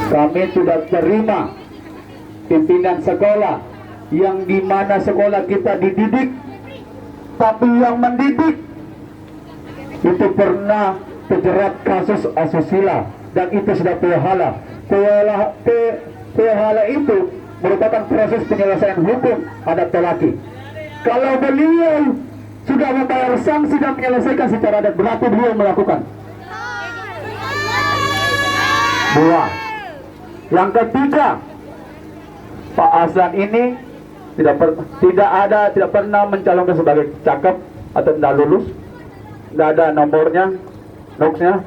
Kami tidak terima pimpinan sekolah yang dimana sekolah kita dididik, tapi yang mendidik itu pernah terjerat kasus asusila, dan itu sudah PHALA. PHALA itu merupakan proses penyelesaian hukum adat lelaki. Kalau beliau sudah membayar sanksi dan menyelesaikan secara adat, berarti beliau melakukan. Dua. Yang ketiga, Pak Aslan ini tidak pernah mencalonkan sebagai cakep atau tidak lulus, tidak ada nomornya, noksnya.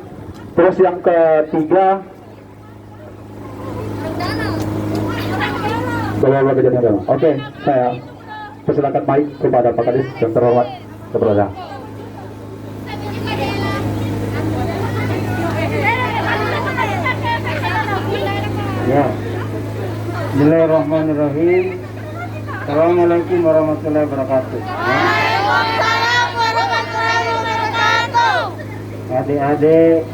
Terus yang ketiga, bawa kejadian. Oke, saya persilakan mic kepada Pak Kadis yang terhormat kepada. Ya, Bismillahirrahmanirrahim. Assalamualaikum warahmatullahi wabarakatuh. Waalaikumsalam warahmatullahi wabarakatuh. Adik-adik,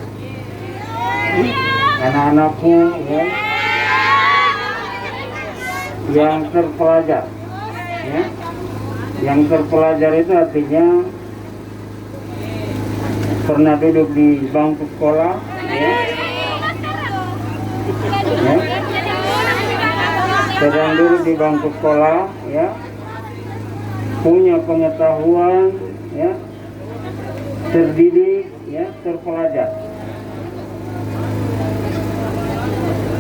anak-anakku, ya, yang terpelajar, ya, yang terpelajar itu artinya pernah duduk di bangku sekolah, ya. Ya. Sedang duduk di bangku sekolah, ya, punya pengetahuan, ya, terdidik, ya, terpelajar.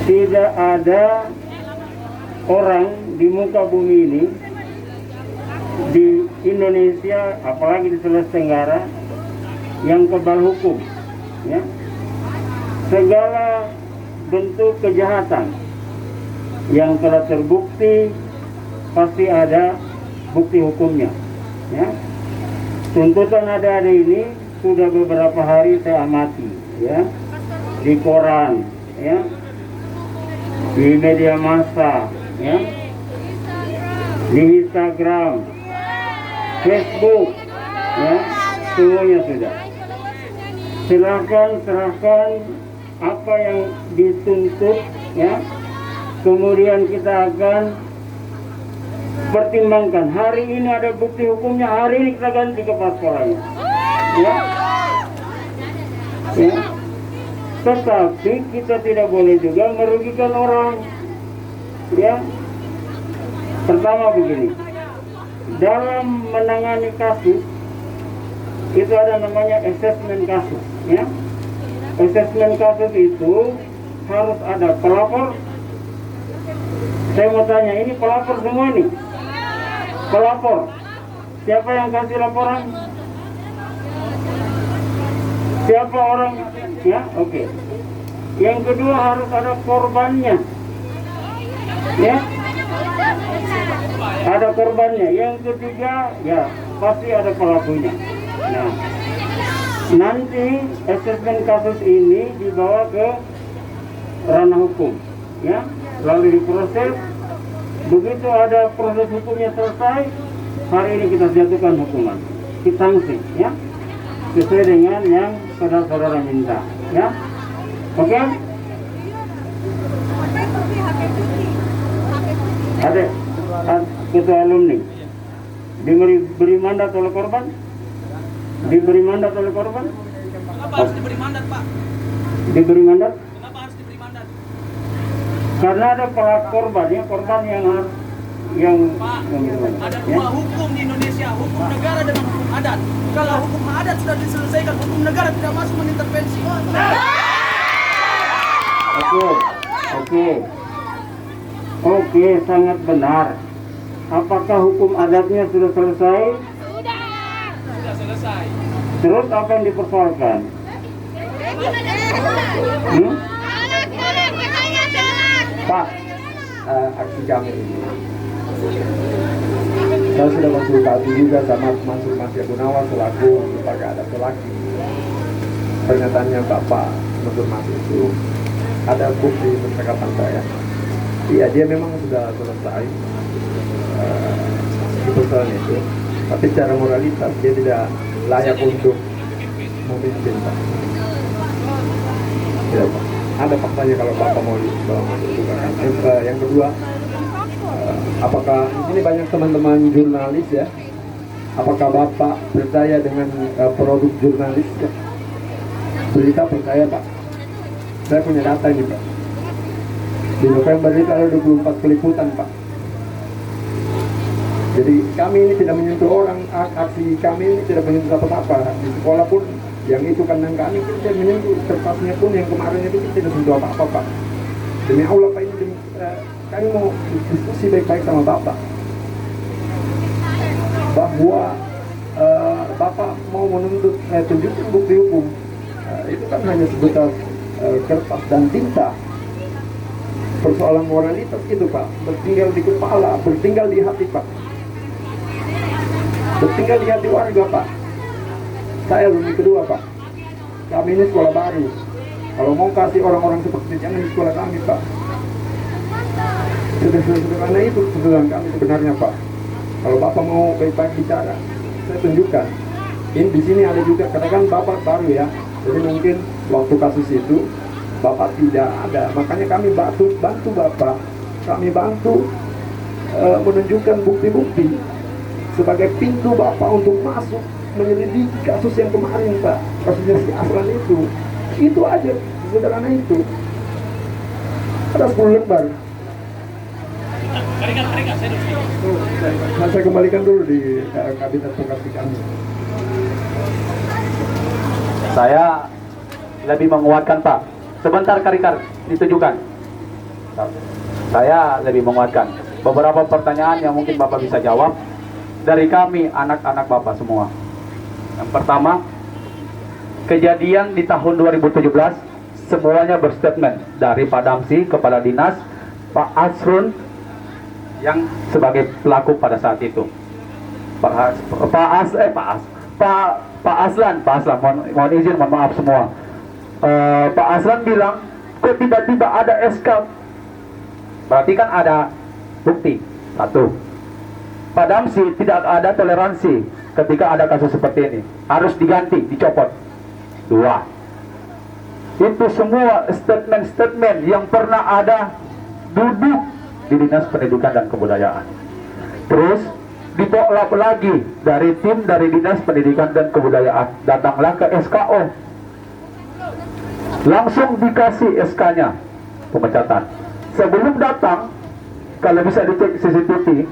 Tidak ada orang di muka bumi ini, di Indonesia, apalagi di Sulawesi Tenggara, yang kebal hukum, ya. Segala bentuk kejahatan yang telah terbukti pasti ada bukti hukumnya, ya. Tuntutan adik-adik ini sudah beberapa hari saya amati, ya, di koran, ya, di media massa, ya, di Instagram, Facebook, ya, semuanya sudah. Serahkan apa yang dituntut, ya. Kemudian kita akan pertimbangkan. Hari ini ada bukti hukumnya, hari ini kita ganti kepala sekolahnya, ya. Ya. Tetapi kita tidak boleh juga merugikan orang, ya. Pertama begini, dalam menangani kasus itu ada namanya asesmen kasus, ya. Asesmen kasus itu harus ada pelapor. Saya mau tanya, ini pelapor semua nih? Pelapor. Siapa yang kasih laporan? Siapa orang? Ya, oke. Yang kedua harus ada korbannya. Ya. Ada korbannya. Yang ketiga, ya, pasti ada pelakunya. Nah, nanti asesmen kasus ini dibawa ke ranah hukum, ya, lalu diproses. Begitu ada proses hukumnya selesai, hari ini kita jatuhkan hukuman, kita sanksi, ya, sesuai dengan yang saudara-saudara minta, ya. Oke? Ada ketua alumni diberi mandat oleh korban? Diberi mandat oleh korban? Kenapa harus diberi mandat, Pak? Diberi mandat? Kenapa harus diberi mandat? Karena ada pelaku korban, ya, korban yang Pak, ada ya. dua hukum di Indonesia, hukum negara dengan hukum adat. Kalau hukum adat sudah diselesaikan, hukum negara tidak masuk mengintervensi. Oke, sangat benar. Apakah hukum adatnya sudah selesai? Sudah selesai. Terus apa yang dipersoalkan? Pak, aksi kami ini saya sudah konsultasi juga sama Mas Gunawan selaku lembaga adat lelaki. Pernyataannya Bapak menuntut Mas itu ada bukti percakapan saya. Iya, dia memang sudah selesai di persoalan itu, tapi secara moralitas dia tidak layak untuk memimpin, Pak. Ya, Pak. ada faktanya kalau Bapak mau dibawa masuk juga kan. Yang kedua, apakah ini banyak teman-teman jurnalis ya? Apakah Bapak percaya dengan produk jurnalis? Ya? Berita percaya Pak? Saya punya data ini Pak. Di November itu ada 24 peliputan Pak. Jadi kami ini tidak menyentuh orang, aksi kami ini tidak menyentuh apa-apa. Di sekolah pun yang itu kandang kami kita tidak menyentuh, kertasnya pun yang kemarin itu kita tidak sentuh apa-apa Pak. Demi Allah Pak, ini kami mau diskusi baik-baik sama Bapak bahwa Bapak mau menuntut tunjukkan bukti hukum. Itu kan hanya sebatas kertas dan tinta. Persoalan moralitas itu Pak bertinggal di kepala, bertinggal di hati Pak, bertinggal di hati warga Pak. Saya alumni kedua Pak, kami ini sekolah baru. Kalau mau kasih orang-orang seperti ini, jangan di sekolah kami Pak. Sederhana itu tuntutan kami sebenarnya Pak. Kalau Bapak mau baik-baik bicara, saya tunjukkan. Ini di sini ada juga, katakan Bapak baru ya, jadi mungkin waktu kasus itu Bapak tidak ada, makanya kami bantu Bapak, kami bantu menunjukkan bukti-bukti sebagai pintu Bapak untuk masuk menyelidiki kasus yang kemarin Pak, kasusnya si Aslan itu aja, sederhana itu. Ada 10 lembar. Saya kembalikan dulu di kabinet advokasi kami. Saya lebih menguatkan Pak. Sebentar Karikar ditujukan. Saya lebih menguatkan beberapa pertanyaan yang mungkin Bapak bisa jawab dari kami anak-anak Bapak semua. Yang pertama, kejadian di tahun 2017 semuanya berstatement dari Pak Damsi, Kepala Dinas, Pak Asrun yang sebagai pelaku pada saat itu. Pak Aslan, mohon izin, mohon maaf semua. Pak Aslan bilang, kok tiba-tiba ada SK? Berarti kan ada bukti. Satu, Pak Damsi tidak ada toleransi ketika ada kasus seperti ini. Harus diganti, dicopot. Dua, itu semua statement-statement yang pernah ada duduk di Dinas Pendidikan dan Kebudayaan. Terus ditolak lagi dari tim dari Dinas Pendidikan dan Kebudayaan. Datanglah ke SKO. Langsung dikasih SK-nya pemecatan. Sebelum datang, kalau bisa dicek CCTV,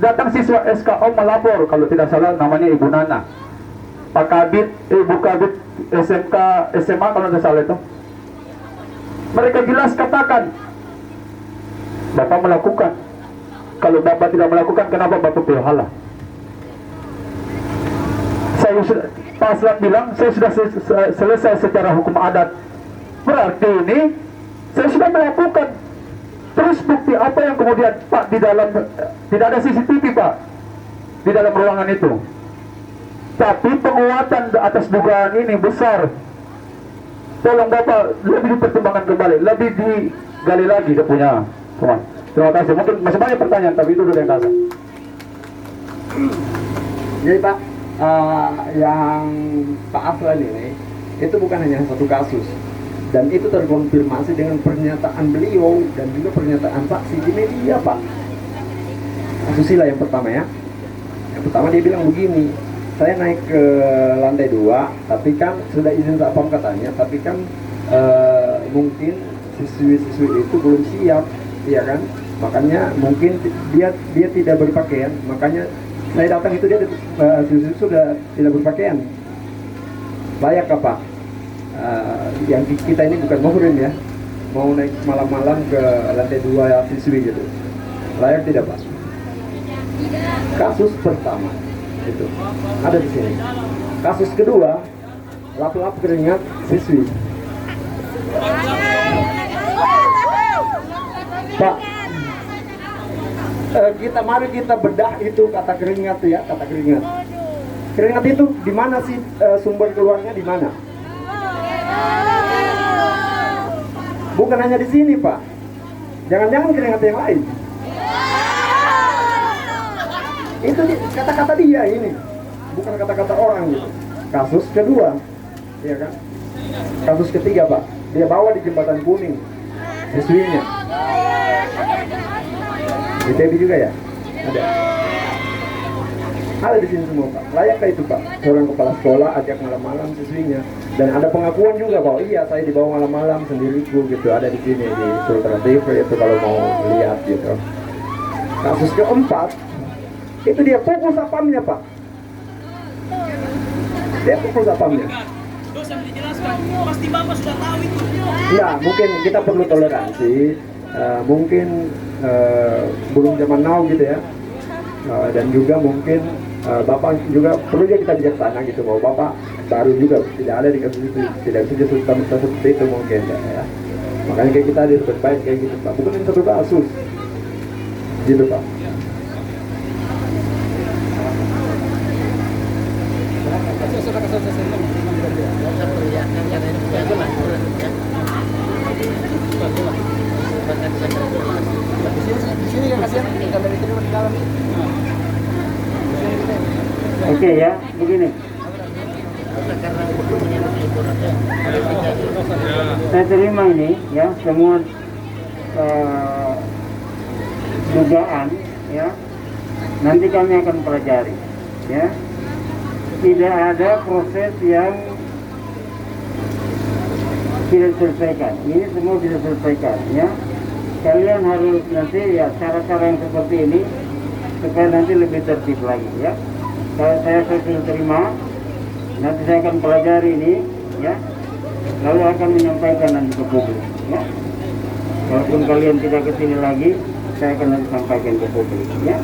datang siswa SKO melapor, kalau tidak salah namanya Ibu Nana, Pak Kabit, Ibu Kabit SMK, SMA kalau tidak salah itu. Mereka jelas katakan, Bapak melakukan. Kalau Bapak tidak melakukan, kenapa Bapak berhala? Saya sudah, Pak Aslan bilang, saya sudah selesai secara hukum adat. Berarti ini saya sudah melakukan. Terus bukti apa yang kemudian Pak di dalam, tidak ada CCTV Pak di dalam ruangan itu. Tapi penguatan atas dugaan ini besar. Tolong Bapak lebih dipertimbangkan kembali, lebih digali lagi dia punya. Terima kasih. Mungkin masih banyak pertanyaan, tapi itu dulu yang dasar. Jadi Pak, yang Pak Aslan ini itu bukan hanya satu kasus, dan itu terkonfirmasi dengan pernyataan beliau dan juga pernyataan saksi di media Pak. Asusila yang pertama ya. Yang pertama dia bilang begini, saya naik ke lantai 2, tapi kan sudah izin satpam katanya, tapi kan mungkin siswi-siswi itu belum siap, ya kan? Makanya mungkin dia tidak berpakaian, makanya saya datang itu dia siswi sudah tidak berpakaian. Layak Pak? Yang kita ini bukan muhrim ya, mau naik malam-malam ke lantai 2 siswi gitu, layak tidak Pak? Kasus pertama itu ada di sini. Kasus kedua, lap-lap keringat siswi. Pak, mari kita bedah itu kata keringat ya, kata keringat. Keringat itu di mana sih sumber keluarnya di mana? Bukan hanya di sini Pak. Jangan-jangan keringat yang lain. Itu kata-kata dia ini, bukan kata-kata orang gitu. Kasus kedua, ya kan? Kasus ketiga Pak. dia bawa di jembatan kuning siswinya. ITB juga ya? Ada di sini semua Pak. Layakkah itu Pak? Seorang kepala sekolah ajak malam-malam siswinya. Dan ada pengakuan juga bahwa iya saya dibawa malam-malam sendiriku gitu. Ada di sini di Sultra TV itu kalau mau lihat gitu. Kasus keempat itu dia pukul sapamnya Pak. Dia pukul sapamnya. Dosa yang dijelaskan, pasti Bapak sudah tahu itu. Enggak, mungkin kita perlu toleransi. Mungkin belum zaman now gitu ya. Dan juga mungkin Bapak juga perlu kita bijaksana gitu bahwa Bapak baru juga tidak ada di kasus itu, tidak bisa seperti itu mungkin ya. Makanya kayak kita harus berbaik kayak gitu Pak. Bukan ini satu kasus gitu Pak. Oke ya, begini. Saya terima ini ya semua dugaan ya. Nanti kami akan pelajari ya. Tidak ada proses yang tidak diselesaikan. Ini semua bisa diselesaikan ya. Kalian harus nanti ya cara-cara yang seperti ini supaya nanti lebih tertib lagi ya. Saya sudah terima, nanti saya akan pelajari ini ya, lalu akan menyampaikan nanti ke publik ya. Walaupun kalian tidak kesini lagi, saya akan nanti sampaikan ke publik ya.